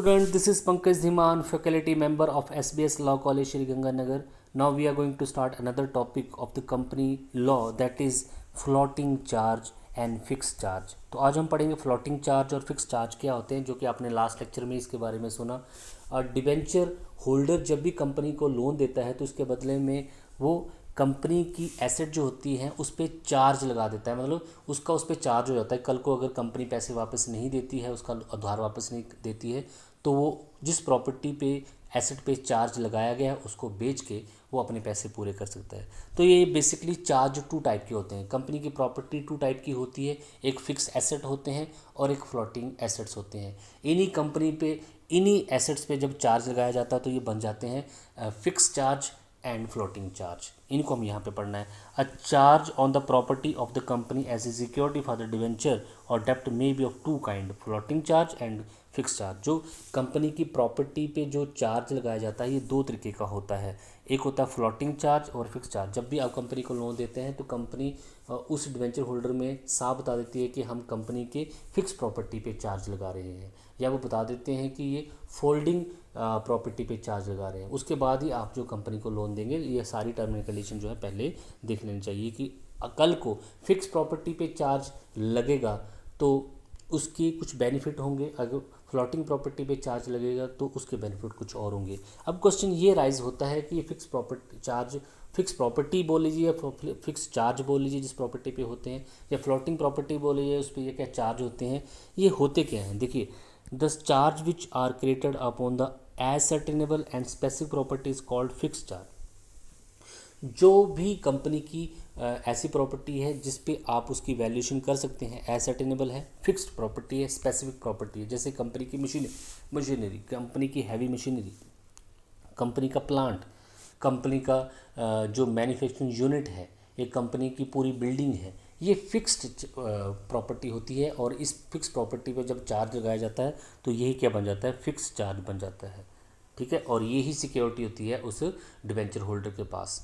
student, this is Pankaj Dhiman, faculty member of SBS Law College, Shri Ganganagar. Now we are going to start another topic of the company law, that is floating charge and fixed charge. तो आज हम पढ़ेंगे floating charge और fix charge क्या होते हैं, जो कि आपने लास्ट लेक्चर में इसके बारे में सुना. और डिबेंचर होल्डर जब भी कंपनी को लोन देता है तो उसके बदले में वो कंपनी की एसेट जो होती है उस पर चार्ज लगा देता है, मतलब उसका उस पर चार्ज हो जाता है. कल को अगर कंपनी पैसे वापस नहीं देती है, उसका उधार वापस नहीं देती है, तो वो जिस प्रॉपर्टी पे एसेट पे चार्ज लगाया गया है उसको बेच के वो अपने पैसे पूरे कर सकता है. तो ये बेसिकली चार्ज टू टाइप के होते हैं. कंपनी की प्रॉपर्टी टू टाइप की होती है, एक फिक्स एसेट होते हैं और एक फ्लोटिंग एसेट्स होते हैं. इन्हीं कंपनी पे इन्हीं एसेट्स पे जब चार्ज लगाया जाता है तो ये बन जाते हैं fix charge and floating charge. इनको हम यहाँ पे पढ़ना है. A charge on the property of the company as a security for the debenture और डेप्ट may be of two kind, floating charge and fix charge. जो कंपनी की प्रॉपर्टी पे जो चार्ज लगाया जाता है ये दो तरीके का होता है. एक होता है फ्लोटिंग चार्ज और फिक्स चार्ज. जब भी आप कंपनी को लोन देते हैं तो कंपनी उस डिवेंचर होल्डर में साफ बता देती है कि हम कंपनी के फिक्स प्रॉपर्टी पे चार्ज लगा रहे हैं, या वो बता देते हैं कि ये फोल्डिंग प्रॉपर्टी पे चार्ज लगा रहे हैं. उसके बाद ही आप जो कंपनी को लोन देंगे ये सारी टर्म एंड कंडीशन जो है पहले देख लेनी चाहिए कि कल को फिक्स प्रॉपर्टी पे चार्ज लगेगा तो उसकी कुछ बेनिफिट होंगे, अगर फ्लोटिंग प्रॉपर्टी पे चार्ज लगेगा तो उसके बेनिफिट कुछ और होंगे. अब क्वेश्चन ये राइज होता है कि ये fix property charge, fix property बोल लीजिए या फिक्स चार्ज बोल लीजिए जिस प्रॉपर्टी पे होते हैं, या फ्लोटिंग प्रॉपर्टी बोल लीजिए उस पर ये क्या चार्ज होते हैं, ये होते क्या हैं. देखिए, the charge which are created upon the ascertainable and specific property is called fixed charge. जो भी कंपनी की ऐसी प्रॉपर्टी है जिस पे आप उसकी वैल्यूएशन कर सकते हैं, एसर्टेनेबल है, फिक्स्ड प्रॉपर्टी है, स्पेसिफिक प्रॉपर्टी है. जैसे कंपनी की मशीनरी, कंपनी की हैवी मशीनरी, कंपनी का प्लांट, कंपनी का जो मैन्युफैक्चरिंग यूनिट है, एक कंपनी की पूरी बिल्डिंग है, ये फिक्स्ड प्रॉपर्टी होती है. और इस फिक्स प्रॉपर्टी पे जब चार्ज लगाया जाता है तो यही क्या बन जाता है, फिक्स चार्ज बन जाता है. ठीक है, और यही सिक्योरिटी होती है उस डिवेंचर होल्डर के पास.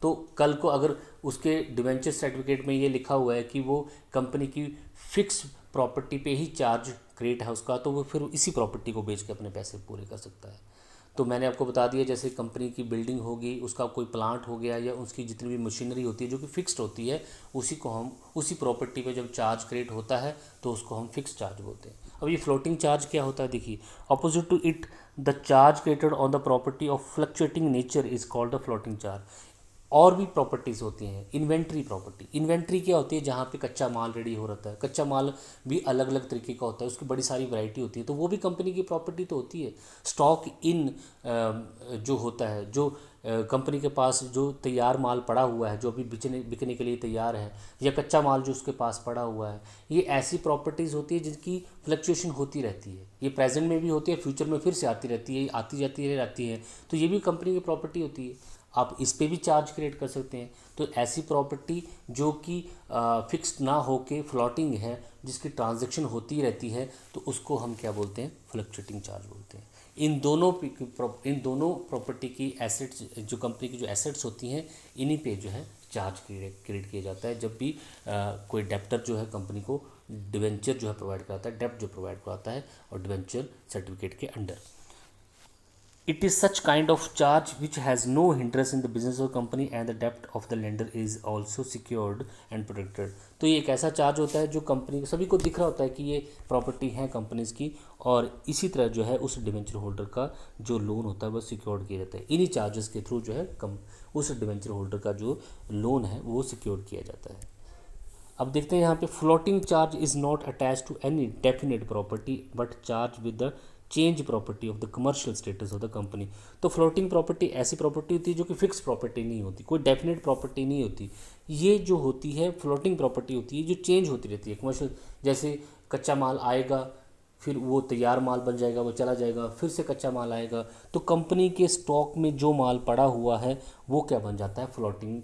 तो कल को अगर उसके डिवेंचर सर्टिफिकेट में ये लिखा हुआ है कि वो कंपनी की फिक्स प्रॉपर्टी पे ही चार्ज क्रिएट है उसका, तो वो फिर इसी प्रॉपर्टी को बेच के अपने पैसे पूरे कर सकता है. तो मैंने आपको बता दिया, जैसे कंपनी की बिल्डिंग होगी, उसका कोई प्लांट हो गया, या उसकी जितनी भी मशीनरी होती है जो कि फिक्स्ड होती है, उसी को हम उसी प्रॉपर्टी पे जब चार्ज क्रिएट होता है तो उसको हम फिक्स चार्ज बोलते हैं. अब ये फ्लोटिंग चार्ज क्या होता है, देखिए, opposite to it the charge created on the property of fluctuating nature is called the floating charge. और भी प्रॉपर्टीज़ होती हैं. इन्वेंट्री प्रॉपर्टी, इन्वेंट्री क्या होती है, जहाँ पे कच्चा माल रेडी हो रहता है. कच्चा माल भी अलग अलग तरीके का होता है, उसकी बड़ी सारी वैरायटी होती है, तो वो भी कंपनी की प्रॉपर्टी तो होती है. स्टॉक इन जो होता है, जो कंपनी के पास जो तैयार माल पड़ा हुआ है, जो अभी बिकने के लिए तैयार है, या कच्चा माल जो उसके पास पड़ा हुआ है, ये ऐसी प्रॉपर्टीज़ होती है जिनकी फ्लक्चुएशन होती रहती है. ये प्रेजेंट में भी होती है, फ्यूचर में फिर से आती रहती है, आती जाती रहती है. तो ये भी कंपनी की प्रॉपर्टी होती है, आप इस पे भी चार्ज क्रिएट कर सकते हैं. तो ऐसी प्रॉपर्टी जो कि फिक्स्ड ना होके फ्लोटिंग है, जिसकी ट्रांजैक्शन होती रहती है, तो उसको हम क्या बोलते हैं, फ्लक्चुएटिंग चार्ज बोलते हैं. इन दोनों प्रॉपर्टी की एसेट्स, जो कंपनी की जो एसेट्स होती हैं, इन्हीं पे जो है चार्ज क्रिएट किया जाता है जब भी कोई डेप्टर जो है कंपनी को डिवेंचर जो है प्रोवाइड कराता है, डेप्ट जो प्रोवाइड कराता है और डिवेंचर सर्टिफिकेट के under. It is such kind of charge which has no hindrance in the business of company and the debt of the lender is also secured and protected. तो ये एक ऐसा चार्ज होता है जो कंपनी को, सभी को दिख रहा होता है कि ये प्रॉपर्टी है कंपनीज की, और इसी तरह जो है उस डिवेंचर होल्डर का जो लोन होता है वो सिक्योर्ड किया जाता है. इन्हीं चार्जेस के थ्रू जो है उस डिवेंचर होल्डर का जो लोन है वो सिक्योर किया जाता है. अब देखते हैं यहाँ पे, floating charge is not attach to any definite property but charge with the change property of the commercial status of the company. तो फ्लोटिंग प्रॉपर्टी ऐसी प्रॉपर्टी होती है जो कि फिक्स प्रॉपर्टी नहीं होती, कोई डेफिनेट प्रॉपर्टी नहीं होती. ये जो होती है फ्लोटिंग प्रॉपर्टी होती है जो चेंज होती रहती है कमर्शियल. जैसे कच्चा माल आएगा, फिर वो तैयार माल बन जाएगा, वो चला जाएगा, फिर से कच्चा माल आएगा, तो कंपनी के स्टॉक में जो माल पड़ा हुआ है वो क्या बन जाता है, फ्लोटिंग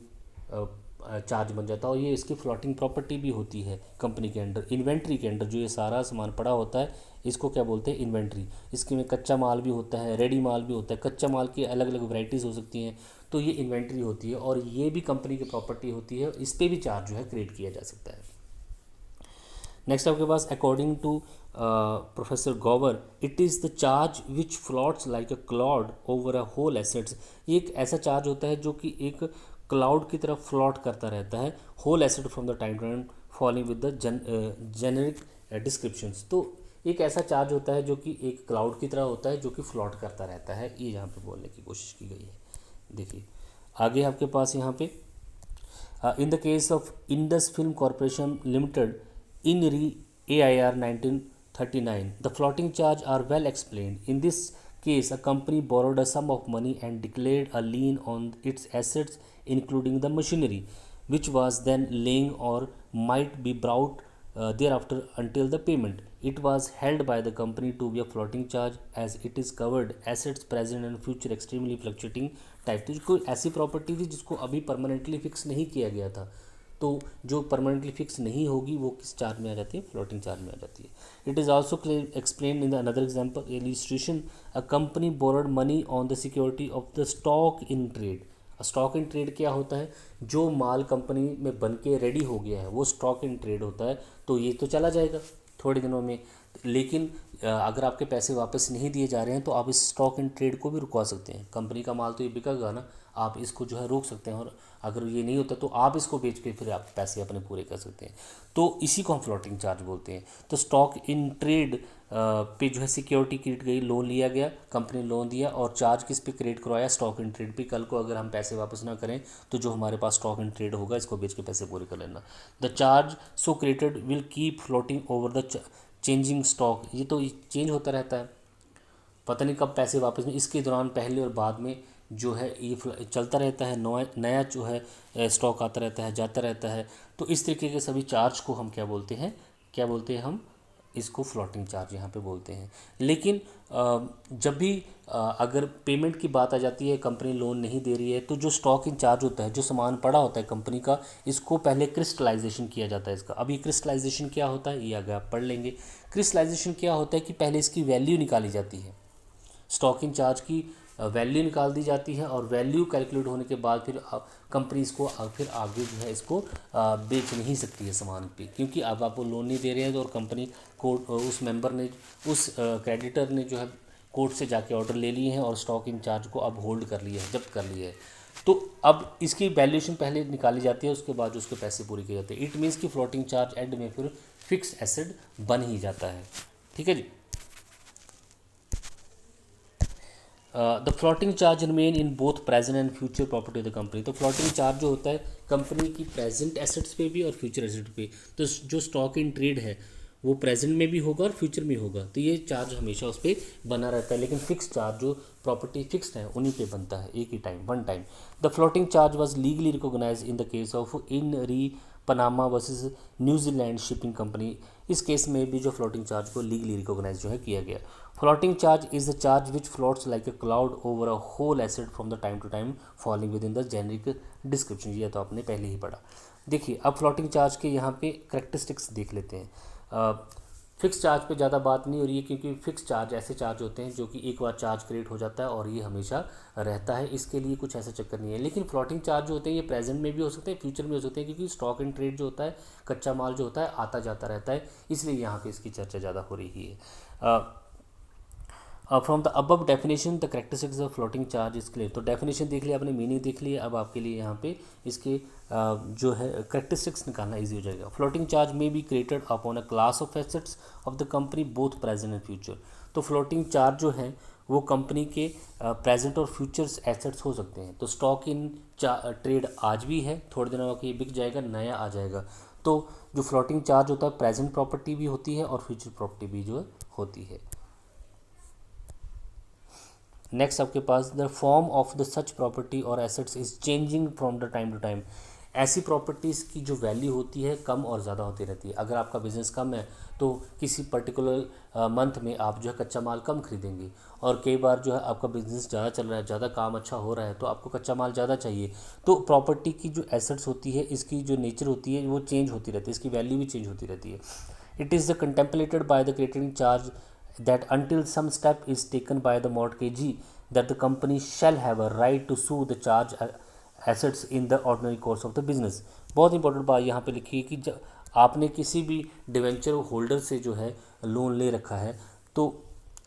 चार्ज बन जाता है. और ये इसकी फ्लोटिंग प्रॉपर्टी भी होती है कंपनी के अंडर. इन्वेंट्री के अंडर जो ये सारा सामान पड़ा होता है इसको क्या बोलते हैं, इन्वेंट्री. इसके में कच्चा माल भी होता है, रेडी माल भी होता है, कच्चा माल की अलग अलग वैरायटीज़ हो सकती हैं. तो ये इन्वेंट्री होती है और ये भी कंपनी की प्रॉपर्टी होती है, इस पर भी चार्ज जो है क्रिएट किया जा सकता है. नेक्स्ट आपके पास, according to professor Gower, it is the charge which floats like a cloud over a whole assets. ये एक ऐसा चार्ज होता है जो कि एक क्लाउड की तरफ फ्लॉट करता रहता है whole asset from the time to time following with the generic descriptions. तो एक ऐसा चार्ज होता है जो कि एक क्लाउड की तरह होता है जो कि फ्लॉट करता रहता है, ये यहाँ पे बोलने की कोशिश की गई है। देखिए आगे आपके पास यहाँ पे in the case of Indus Film Corporation Limited in re AIR 1939, the floating charge are well explained. In this case, a company borrowed a sum of money and declared a lien on its assets, including the machinery, which was then laying or might be brought thereafter until the payment. It was held by the company to be a floating charge as it is covered assets present and future extremely fluctuating type. तो कोई ऐसी property थी जिसको अभी permanently fix नहीं किया गया था, तो जो परमानेंटली फिक्स नहीं होगी वो किस चार्ज में आ जाती है, फ्लोटिंग चार्ज में आ जाती है। It is also explain in the another example illustration, a company borrowed money on the security of the stock in trade. Stock in trade क्या होता है, जो माल कंपनी में बन के रेडी हो गया है वो स्टॉक इन ट्रेड होता है। तो ये तो चला जाएगा थोड़े दिनों में, लेकिन अगर आपके पैसे वापस नहीं दिए जा रहे हैं तो आप इस स्टॉक इन ट्रेड को भी रुकवा सकते हैं। कंपनी का माल तो ये बिकेगा ना, आप इसको जो है रोक सकते हैं, और अगर ये नहीं होता तो आप इसको बेच के फिर आप पैसे अपने पूरे कर सकते हैं। तो इसी को हम फ्लोटिंग चार्ज बोलते हैं। तो स्टॉक इन ट्रेड पे जो है सिक्योरिटी क्रिएट गई, लोन लिया गया, कंपनी लोन दिया और चार्ज किस पे क्रिएट करवाया, स्टॉक इन ट्रेड पे। कल को अगर हम पैसे वापस ना करें तो जो हमारे पास स्टॉक इन ट्रेड होगा इसको बेच के पैसे पूरे कर लेना। The charge so created will keep floating over the changing stock. ये तो चेंज होता रहता है, पता नहीं कब पैसे वापस में, इसके दौरान पहले और बाद में जो है ये चलता रहता है, नया जो है स्टॉक आता रहता है, जाता रहता है। तो इस तरीके के सभी चार्ज को हम क्या बोलते हैं, हम इसको फ्लोटिंग चार्ज यहाँ पे बोलते हैं। लेकिन जब भी अगर पेमेंट की बात आ जाती है, कंपनी लोन नहीं दे रही है, तो जो स्टॉक इन चार्ज होता है, जो सामान पड़ा होता है कंपनी का, इसको पहले क्रिस्टलाइजेशन किया जाता है इसका। अभी क्रिस्टलाइजेशन क्या होता है ये आगे आप पढ़ लेंगे। क्रिस्टलाइजेशन क्या होता है कि पहले इसकी वैल्यू निकाली जाती है, स्टॉक इन चार्ज की वैल्यू निकाल दी जाती है, और वैल्यू कैलकुलेट होने के बाद फिर कंपनी इसको फिर आगे जो है इसको बेच नहीं सकती है सामान पे, क्योंकि अब आप वो लोन नहीं दे रहे हैं। तो और कंपनी कोर्ट उस मेंबर ने, उस क्रेडिटर ने जो है कोर्ट से जाके ऑर्डर ले लिए हैं और स्टॉक इन चार्ज को अब होल्ड कर लिया है, जब्त कर लिया है। तो अब इसकी वैल्यूएशन पहले निकाली जाती है, उसके बाद उसके पैसे पूरे किए जाते हैं। इट मीन्स कि फ्लोटिंग चार्ज एंड में फिर फिक्स एसेट बन ही जाता है। ठीक है जी। The floating charge remain in both present and future property of the company. तो फ्लोटिंग चार्ज जो होता है कंपनी की प्रेजेंट एसेट्स पे भी और फ्यूचर एसेट पे। तो जो स्टॉक इन ट्रेड है वो प्रेजेंट में भी होगा और फ्यूचर में होगा, तो ये चार्ज हमेशा उस पर बना रहता है। लेकिन फिक्स चार्ज जो प्रॉपर्टी फिक्स्ड है उन्हीं पे बनता है एक ही time, one time. The floating charge was legally recognise in the case of in re Panama versus New Zealand shipping company. इस केस में भी जो फ्लोटिंग चार्ज को लीगली रिकोगनाइज जो है किया गया। Floating charge is the charge which floats like a cloud over a whole asset from the time to time following with in the generic description. ये तो आपने पहले ही पढ़ा। देखिए अब फ्लोटिंग चार्ज के यहाँ पे करेक्टरिस्टिक्स देख लेते हैं। फिक्स चार्ज पे ज़्यादा बात नहीं हो रही है, क्योंकि फिक्स चार्ज ऐसे चार्ज होते हैं जो कि एक बार चार्ज क्रिएट हो जाता है और ये हमेशा रहता है, इसके लिए कुछ ऐसा चक्कर नहीं है। लेकिन फ्लोटिंग चार्ज जो होते हैं ये प्रेजेंट में भी हो सकते हैं, फ्यूचर में हो सकते हैं, क्योंकि स्टॉक इन ट्रेड जो होता है, कच्चा माल जो होता है आता जाता रहता है, इसलिए यहाँ पे इसकी चर्चा ज़्यादा हो रही है। From the above definition the characteristics of floating charge is clear. तो डेफिनेशन देख लिया आपने, मीनिंग देख लिया, अब आपके लिए यहाँ पे इसके जो है करेक्टरिस्टिक्स निकालना इजी हो जाएगा। फ्लोटिंग चार्ज में B created upon a class of assets of the company both present and future. तो फ्लोटिंग चार्ज जो है वो कंपनी के प्रेजेंट और फ्यूचर्स एसेट्स हो सकते हैं। तो स्टॉक इन ट्रेड आज भी है, थोड़े दिनों में ये बिक जाएगा, नया आ जाएगा। तो जो फ्लोटिंग चार्ज होता है प्रेजेंट प्रॉपर्टी भी होती है और फ्यूचर प्रॉपर्टी भी जो होती है। नेक्स्ट आपके पास the form of the such property और assets is changing from the time to time. ऐसी प्रॉपर्टीज़ की जो वैल्यू होती है कम और ज़्यादा होती रहती है। अगर आपका बिज़नेस कम है तो किसी पर्टिकुलर मंथ में आप जो है कच्चा माल कम खरीदेंगे, और कई बार जो है आपका बिज़नेस ज़्यादा चल रहा है, ज़्यादा काम अच्छा हो रहा है, तो आपको कच्चा माल ज़्यादा चाहिए। तो प्रॉपर्टी की जो एसेट्स होती है, इसकी जो नेचर होती है वो चेंज होती रहती है, इसकी वैल्यू भी चेंज होती रहती है। It is the contemplated by the creating charge that until some step is taken by the mortgagee that the company shall have a right to sue the charge assets in the ordinary course of the business। बहुत important बात यहाँ पे लिखी है कि आपने किसी भी डिवेंचर होल्डर से जो है लोन ले रखा है, तो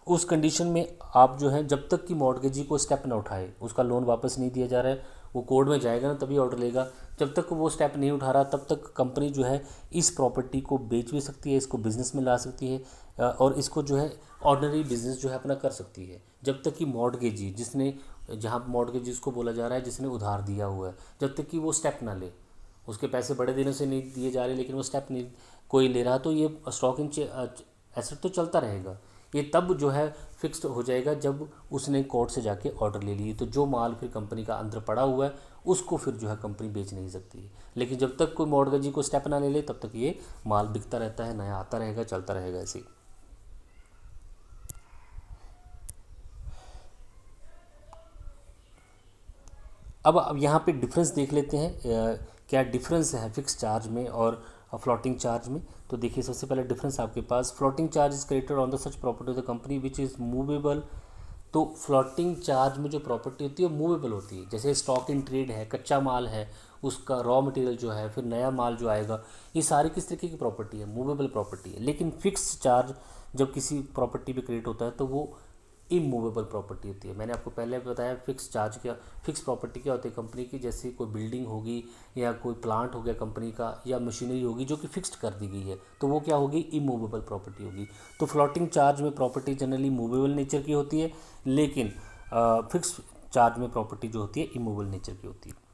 उस कंडीशन में आप जो है जब तक कि मॉर्टगेजी को स्टेप ना उठाए, उसका लोन वापस नहीं दिया जा रहा है, वो कोर्ट में जाएगा ना तभी ऑर्डर लेगा। जब तक वो स्टेप नहीं उठा रहा तब तक कंपनी जो है इस प्रॉपर्टी को बेच भी सकती है, इसको बिज़नेस में ला सकती है, और इसको जो है ऑर्डनरी बिजनेस जो है अपना कर सकती है, जब तक कि मॉर्टगेजी जिसने, जहाँ मॉर्टगेज जिसको बोला जा रहा है जिसने उधार दिया हुआ है, जब तक कि वो स्टेप ना ले, उसके पैसे बड़े दिनों से नहीं दिए जा रहे लेकिन वो स्टेप नहीं कोई ले रहा, तो ये स्टॉक इन एसेट तो चलता रहेगा। ये तब जो है फिक्स्ड हो जाएगा जब उसने कोर्ट से जाके ऑर्डर ले लिए, तो जो माल फिर कंपनी का अंदर पड़ा हुआ है उसको फिर जो है कंपनी बेच नहीं सकती है। लेकिन जब तक कोई मॉर्टगेजी को स्टेप ना ले ले तब तक ये माल बिकता रहता है, नया आता रहेगा, चलता रहेगा ऐसे ही। अब यहाँ पे डिफरेंस देख लेते हैं, क्या डिफरेंस है फिक्स चार्ज में और फ्लोटिंग चार्ज में। तो देखिए सबसे पहले डिफरेंस आपके पास, floating charge is created on the such property of the company which is movable. तो फ्लोटिंग चार्ज में जो प्रॉपर्टी होती है वो मूवेबल होती है, जैसे स्टॉक इन ट्रेड है, कच्चा माल है, उसका रॉ मटेरियल जो है, फिर नया माल जो आएगा, ये सारी किस तरीके की प्रॉपर्टी है, मूवेबल प्रॉपर्टी है। लेकिन फिक्स चार्ज जब किसी प्रॉपर्टी पे क्रिएट होता है तो वो इमूवेबल प्रॉपर्टी होती है। मैंने आपको पहले बताया फिक्स चार्ज क्या, फिक्स प्रॉपर्टी क्या होती है कंपनी की, जैसे कोई बिल्डिंग होगी या कोई प्लांट हो गया कंपनी का या मशीनरी होगी जो कि फिक्स्ड कर दी गई है, तो वो क्या होगी, इमूवेबल प्रॉपर्टी होगी। तो फ्लोटिंग चार्ज में प्रॉपर्टी जनरली मूवेबल नेचर की होती है, लेकिन फिक्स चार्ज में प्रॉपर्टी जो होती है इमूवेबल नेचर की होती है।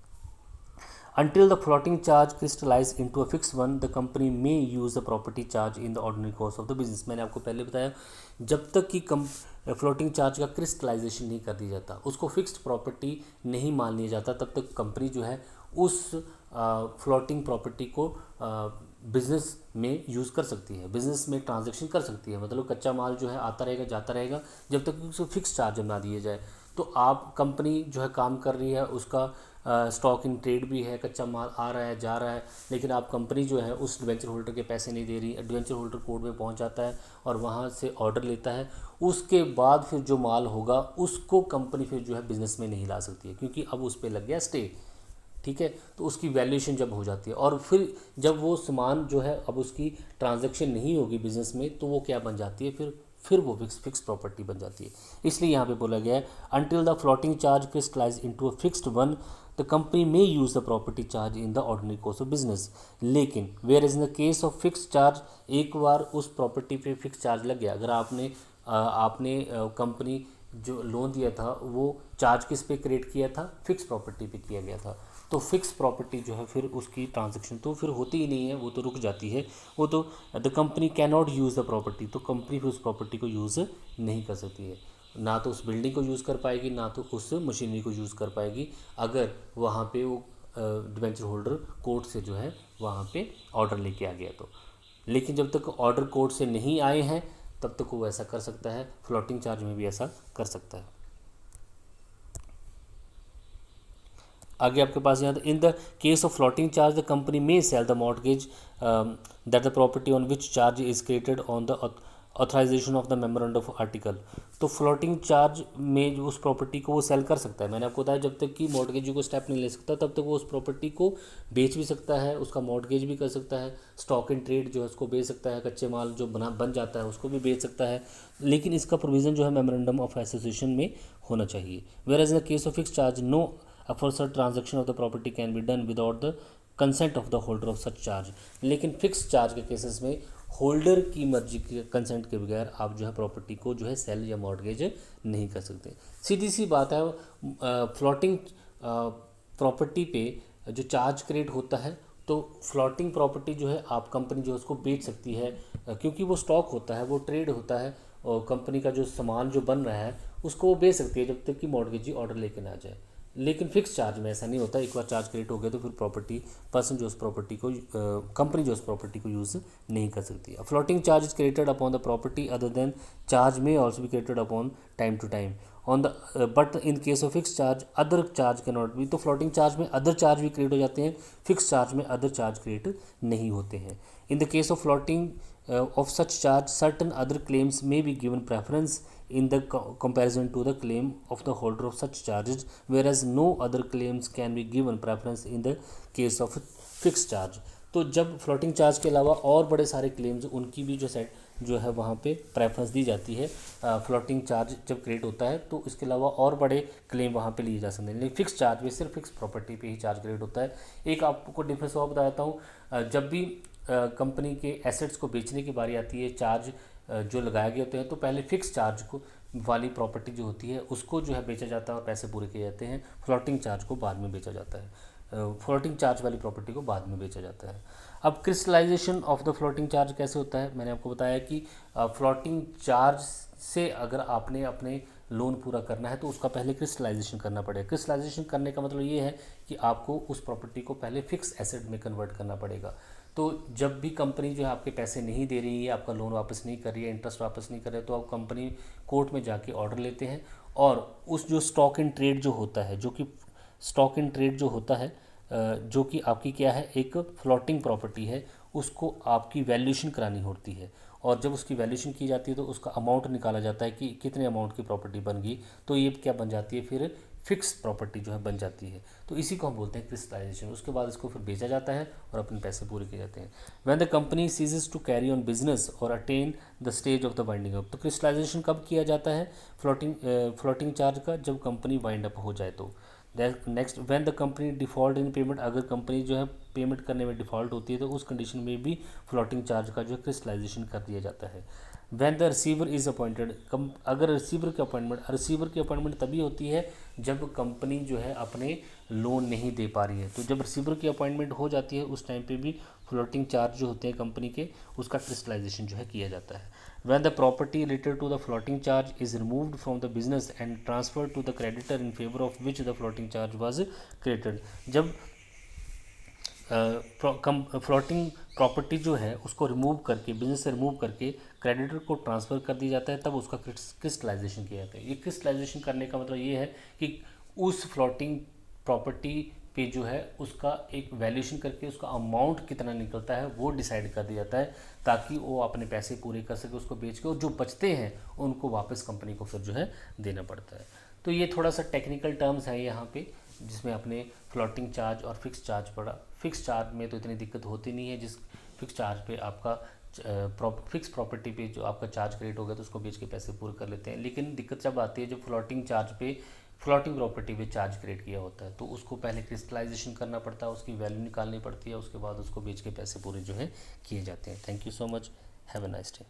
Until the floating charge crystallize into a fixed one, the company may use the property charge in the ordinary course of the business। मैंने आपको पहले बताया जब तक कि फ्लोटिंग चार्ज का क्रिस्टलाइजेशन नहीं कर दिया जाता, उसको फिक्स्ड प्रॉपर्टी नहीं मान लिया जाता, तब तक कंपनी जो है उस फ्लोटिंग प्रॉपर्टी को बिज़नेस में यूज़ कर सकती है, बिज़नेस में ट्रांजैक्शन कर सकती है। मतलब कच्चा माल जो है आता रहेगा जाता रहेगा जब तक उसको फिक्स चार्ज ना दिए जाए। तो आप कंपनी जो है काम कर रही है, उसका स्टॉक इन ट्रेड भी है, कच्चा माल आ रहा है जा रहा है, लेकिन आप कंपनी जो है उस डिवेंचर होल्डर के पैसे नहीं दे रही, डिवेंचर होल्डर कोर्ट में पहुंच जाता है और वहां से ऑर्डर लेता है, उसके बाद फिर जो माल होगा उसको कंपनी फिर जो है बिज़नेस में नहीं ला सकती है, क्योंकि अब उस पर लग गया स्टे। ठीक है, तो उसकी वैल्यूएशन जब हो जाती है और फिर जब वो सामान जो है अब उसकी ट्रांजैक्शन नहीं होगी बिजनेस में, तो वो क्या बन जाती है, फिर वो फिक्स प्रॉपर्टी बन जाती है। इसलिए यहाँ पे बोला गया है until the floating charge crystallise into a fixed one the company may use the property charge in the ordinary course of business. लेकिन where is in the case of fix charge, एक बार उस प्रॉपर्टी पे fix charge लग गया, अगर आपने company जो लोन दिया था वो चार्ज किस पे क्रिएट किया था, फिक्स प्रॉपर्टी पे किया गया था, तो फिक्स प्रॉपर्टी जो है फिर उसकी ट्रांजैक्शन तो फिर होती ही नहीं है, वो तो रुक जाती है, वो तो the company can not use the property, तो कंपनी फिर उस प्रॉपर्टी को यूज़ नहीं कर सकती है, ना तो उस बिल्डिंग को यूज़ कर पाएगी ना तो उस मशीनरी को यूज़ कर पाएगी, अगर वहाँ पे वो डिवेंचर होल्डर कोर्ट से जो है वहाँ पे ऑर्डर लेके आ गया तो। लेकिन जब तक ऑर्डर कोर्ट से नहीं आए हैं तब तक वो ऐसा कर सकता है, फ्लोटिंग चार्ज में भी ऐसा कर सकता है। आगे आपके पास यहाँ in the case of floating charge the company may sell the mortgage that the property on which charge is created on the authorization of the memorandum of article. तो फ्लोटिंग चार्ज में जो उस प्रॉपर्टी को वो cell कर सकता है, मैंने आपको बताया जब तक कि मॉर्टगेज को स्टेप नहीं ले सकता तब तक वो उस प्रॉपर्टी को बेच भी सकता है, उसका मॉर्टगेज भी कर सकता है, स्टॉक इन ट्रेड जो है उसको बेच सकता है, कच्चे माल जो बन जाता है उसको भी बेच सकता है, लेकिन इसका प्रोविज़न जो है मेमोरेंडम ऑफ एसोसिएशन में होना चाहिए। Where as in the case of fix charge no aforesaid transaction of the property can be done without the consent of the holder of such charge। लेकिन फिक्स चार्ज के cases में holder की मर्जी के consent के बगैर आप जो है प्रॉपर्टी को जो है सेल या मॉर्टगेज नहीं कर सकते। सीधी सी बात है, फ्लोटिंग प्रॉपर्टी पे जो चार्ज क्रिएट होता है तो फ्लोटिंग प्रॉपर्टी जो है आप कंपनी जो है उसको बेच सकती है, क्योंकि वो स्टॉक होता है, वो ट्रेड होता है, और कंपनी का जो सामान जो बन रहा है उसको वो बेच सकती है जब तक कि मॉर्टगेजी ऑर्डर लेके ना जाए। लेकिन फिक्स चार्ज में ऐसा नहीं होता, एक बार चार्ज क्रिएट हो गया तो फिर प्रॉपर्टी पर्सन जो उस प्रॉपर्टी को कंपनी जो उस प्रॉपर्टी को यूज़ नहीं कर सकती। Floating charge is created upon the property other than charge may also be created upon time to time on the but in case of fix charge other charge can not be. तो floating charge में other charge भी create हो जाते हैं, fix charge में other charge create नहीं होते हैं। In the case of floating of such charge certain other claims may be given preference in the comparison to the claim of the holder of such charges, whereas no other claims can be given preference in the case of fixed charge। तो जब floating charge के अलावा और बड़े सारे claims उनकी भी जो है वहाँ पे प्रेफरेंस दी जाती है। फ्लोटिंग चार्ज जब क्रिएट होता है तो इसके अलावा और बड़े क्लेम वहाँ पे लिए जा सकते हैं, लेकिन फिक्स चार्ज में सिर्फ फिक्स प्रॉपर्टी पे ही चार्ज क्रिएट होता है। एक आपको डिफरेंस और बताता हूँ, जब भी कंपनी के एसेट्स को बेचने की बारी आती है, चार्ज जो लगाए गए होते हैं, तो पहले फिक्स चार्ज को वाली प्रॉपर्टी जो होती है उसको जो है बेचा जाता है और पैसे पूरे किए जाते हैं। फ्लोटिंग चार्ज को बाद में बेचा जाता है, फ्लोटिंग चार्ज वाली प्रॉपर्टी को बाद में बेचा जाता है। अब crystallization of the floating charge कैसे होता है, मैंने आपको बताया कि फ्लोटिंग चार्ज से अगर आपने अपने लोन पूरा करना है तो उसका पहले क्रिस्टलाइजेशन करना पड़ेगा। क्रिस्टलाइजेशन करने का मतलब ये है कि आपको उस प्रॉपर्टी को पहले फिक्स एसेट में कन्वर्ट करना पड़ेगा। तो जब भी कंपनी जो है आपके पैसे नहीं दे रही है, आपका लोन वापस नहीं कर रही है, इंटरेस्ट वापस नहीं कर रही है, तो आप कंपनी कोर्ट में जाके ऑर्डर लेते हैं और उस जो स्टॉक इन ट्रेड जो होता है, जो कि स्टॉक इन ट्रेड जो होता है, जो कि आपकी क्या है, एक फ्लोटिंग प्रॉपर्टी है, उसको आपकी वैल्यूएशन करानी होती है। और जब उसकी वैल्यूएशन की जाती है तो उसका अमाउंट निकाला जाता है कि कितने अमाउंट की प्रॉपर्टी बन गई, तो ये क्या बन जाती है, फिर फिक्स प्रॉपर्टी जो है बन जाती है। तो इसी को हम बोलते हैं क्रिस्टलाइजेशन। उसके बाद इसको फिर बेचा जाता है और अपने पैसे पूरे किए जाते हैं। When the company ceases to carry on business और attain the stage of the winding up. तो क्रिस्टलाइजेशन कब किया जाता है फ्लोटिंग चार्ज का, जब कंपनी वाइंड अप हो जाए। तो next, when the company default in payment. अगर कंपनी जो है पेमेंट करने में डिफ़ॉल्ट होती है तो उस कंडीशन में भी फ्लोटिंग चार्ज का जो है क्रिस्टलाइजेशन कर दिया जाता है। When the receiver is appointed. अगर रिसीवर की अपॉइंटमेंट तभी होती है जब कंपनी जो है अपने लोन नहीं दे पा रही है। तो जब रिसीवर की अपॉइंटमेंट हो जाती है उस टाइम पे भी फ्लोटिंग चार्ज जो होते हैं कंपनी के, उसका क्रिस्टलाइजेशन जो है किया जाता है। When the property related to the floating charge is removed from the business and transferred to the creditor in favor of which the floating charge was created। जब फ्लोटिंग प्रॉपर्टी जो है उसको रिमूव करके, बिजनेस से remove करके creditor को transfer कर दिया जाता है, तब उसका क्रिस्टलाइजेशन किया जाता है। ये क्रिस्टलाइजेशन करने का मतलब ये है कि उस फ्लोटिंग प्रॉपर्टी पे जो है उसका एक वैल्यूएशन करके उसका अमाउंट कितना निकलता है वो डिसाइड कर दिया जाता है, ताकि वो अपने पैसे पूरे कर सके उसको बेच के, और जो बचते हैं उनको वापस कंपनी को फिर जो है देना पड़ता है। तो ये थोड़ा सा टेक्निकल टर्म्स है यहाँ पे, जिसमें अपने फ्लोटिंग चार्ज और फिक्स चार्ज पड़ा। फिक्स चार्ज में तो इतनी दिक्कत होती नहीं है, जिस फिक्स चार्ज पे आपका फिक्स प्रॉपर्टी पे जो आपका चार्ज क्रिएट हो गया तो उसको बेच के पैसे पूरे कर लेते हैं। लेकिन दिक्कत जब आती है जब फ्लोटिंग प्रॉपर्टी पे चार्ज क्रिएट किया होता है, तो उसको पहले क्रिस्टलाइजेशन करना पड़ता है, उसकी वैल्यू निकालनी पड़ती है, उसके बाद उसको बेच के पैसे पूरे जो है किए जाते हैं। Thank you so much, have a nice day.